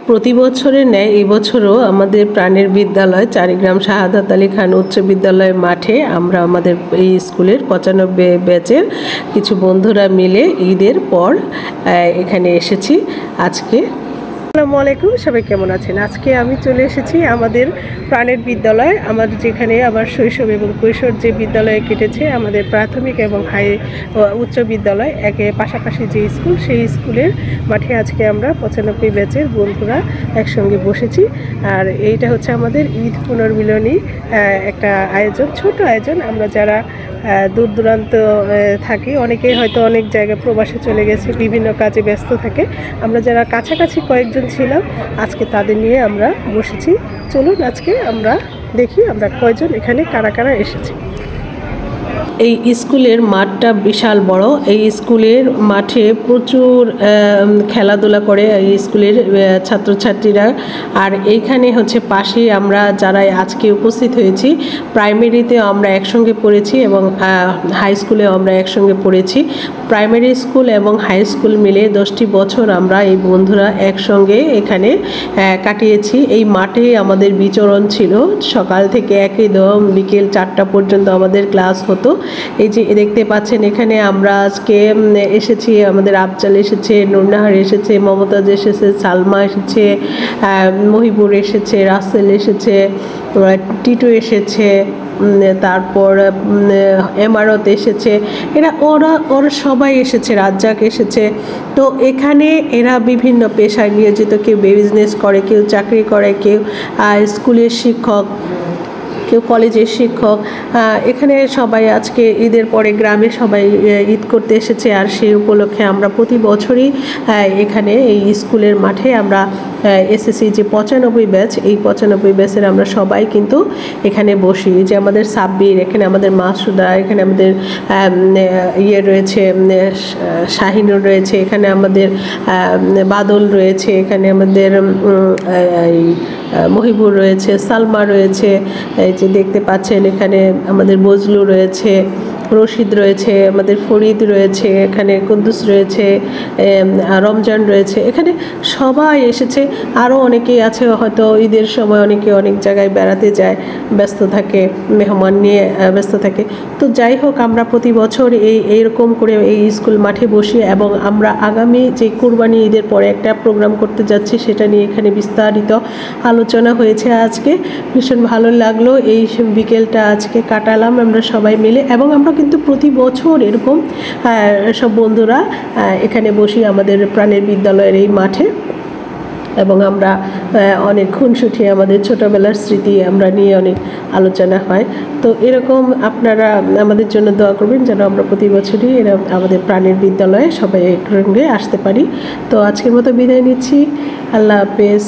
প্রতি বছরের ন্যায় এবছরও আমাদের প্রাণের বিদ্যালয় চারিগ্রাম শাহাদাত আলী খান উচ্চ বিদ্যালয়ের মাঠে আমরা আমাদের এই স্কুলের 95 ব্যাচের কিছু বন্ধুরা মিলে ঈদের পর এখানে এসেছি আজকে। আসসালামু আলাইকুম, সবাই কেমন আছেন? আজকে আমি চলে এসেছি আমাদের প্রাণের বিদ্যালয়, আমার যেখানে আমার শৈশব এবং কৈশোর যে বিদ্যালয়ে কেটেছে, আমাদের প্রাথমিক এবং উচ্চ বিদ্যালয় একে পাশাপাশি যে স্কুল, সেই স্কুলের মাঠে আজকে আমরা 95 ব্যাচের বন্ধুরা একসঙ্গে বসেছি। আর এইটা হচ্ছে আমাদের ঈদ পুনর্মিলনী একটা আয়োজন, ছোট আয়োজন। আমরা যারা দূর দূরান্ত থাকি, অনেকেই হয়তো অনেক জায়গায় প্রবাসে চলে গেছে, বিভিন্ন কাজে ব্যস্ত থাকে। আমরা যারা কাছাকাছি কয়েকজন ছিলাম, আজকে তাদের নিয়ে আমরা বসেছি। চলুন আজকে আমরা দেখি আমরা কয়জন এখানে কারা কারা এসেছি। এই স্কুলের মাঠটা বিশাল বড়। এই স্কুলের মাঠে প্রচুর খেলাধুলা করে এই স্কুলের ছাত্রছাত্রীরা। আর এইখানে হচ্ছে পাশে আমরা যারা আজকে উপস্থিত হয়েছি, প্রাইমারিতেও আমরা একসঙ্গে পড়েছি এবং হাই স্কুলেও আমরা একসঙ্গে পড়েছি। প্রাইমারি স্কুল এবং হাই স্কুল মিলে 10টি বছর আমরা এই বন্ধুরা একসঙ্গে এখানে কাটিয়েছি। এই মাঠেই আমাদের বিচরণ ছিল, সকাল থেকে একদম বিকেল 4টা পর্যন্ত আমাদের ক্লাস হতো। এই যে দেখতে পাচ্ছেন এখানে আমরা আজকে এসেছি, আমাদের আফজাল এসেছে, নুরনাহার এসেছে, মমতাজ এসেছে, সালমা এসেছে, মহিবুর এসেছে, রাসেল এসেছে, টিটু এসেছে, তারপর এমারত এসেছে। ওরা সবাই এসেছে, রাজ্জাক এসেছে। তো এখানে এরা বিভিন্ন পেশায় নিয়োজিত, কেউ বিজনেস করে, কেউ চাকরি করে, কেউ স্কুলের শিক্ষক, কেউ কলেজের শিক্ষক। এখানে সবাই আজকে ঈদের পরে গ্রামে সবাই ঈদ করতে এসেছে। আর সেই উপলক্ষে আমরা প্রতি বছরই এখানে এই স্কুলের মাঠে আমরা এসেছি যে 95 ব্যাচ, এই 95 ব্যাচের আমরা সবাই কিন্তু এখানে বসি। যে আমাদের সাব্বির, এখানে আমাদের মাসুদা, এখানে আমাদের রয়েছে, শাহিনুর রয়েছে, এখানে আমাদের বাদল রয়েছে, এখানে আমাদের মহিবুর রয়েছে, সালমা রয়েছে, এই যে দেখতে পাচ্ছেন এখানে আমাদের বজলু রয়েছে, রশিদ রয়েছে, আমাদের ফরিদ রয়েছে, এখানে কুদ্দুস রয়েছে, রমজান রয়েছে। এখানে সবাই এসেছে। আরও অনেকেই আছে, হয়তো ঈদের সময় অনেকে অনেক জায়গায় বেড়াতে যায়, ব্যস্ত থাকে, মেহমান নিয়ে ব্যস্ত থাকে। তো যাই হোক, আমরা প্রতি বছর এইরকম করে এই স্কুল মাঠে বসি এবং আমরা আগামী যে কুরবানি ঈদের পরে একটা প্রোগ্রাম করতে যাচ্ছি, সেটা নিয়ে এখানে বিস্তারিত আলোচনা হয়েছে। আজকে ভীষণ ভালো লাগলো, এই বিকেলটা আজকে কাটালাম আমরা সবাই মিলে। এবং আমরা কিন্তু প্রতি বছর এরকম সব বন্ধুরা এখানে বসি আমাদের প্রাণের বিদ্যালয়ের এই মাঠে, এবং আমরা অনেক খুনসুটি, আমাদের ছোটোবেলার স্মৃতি আমরা নিয়ে অনেক আলোচনা হয়। তো এরকম আপনারা আমাদের জন্য দোয়া করবেন যেন আমরা প্রতি বছরই আমাদের প্রাণের বিদ্যালয়ে সবাই একসঙ্গে আসতে পারি। তো আজকের মতো বিদায় নিচ্ছি, আল্লাহ হাফেজ।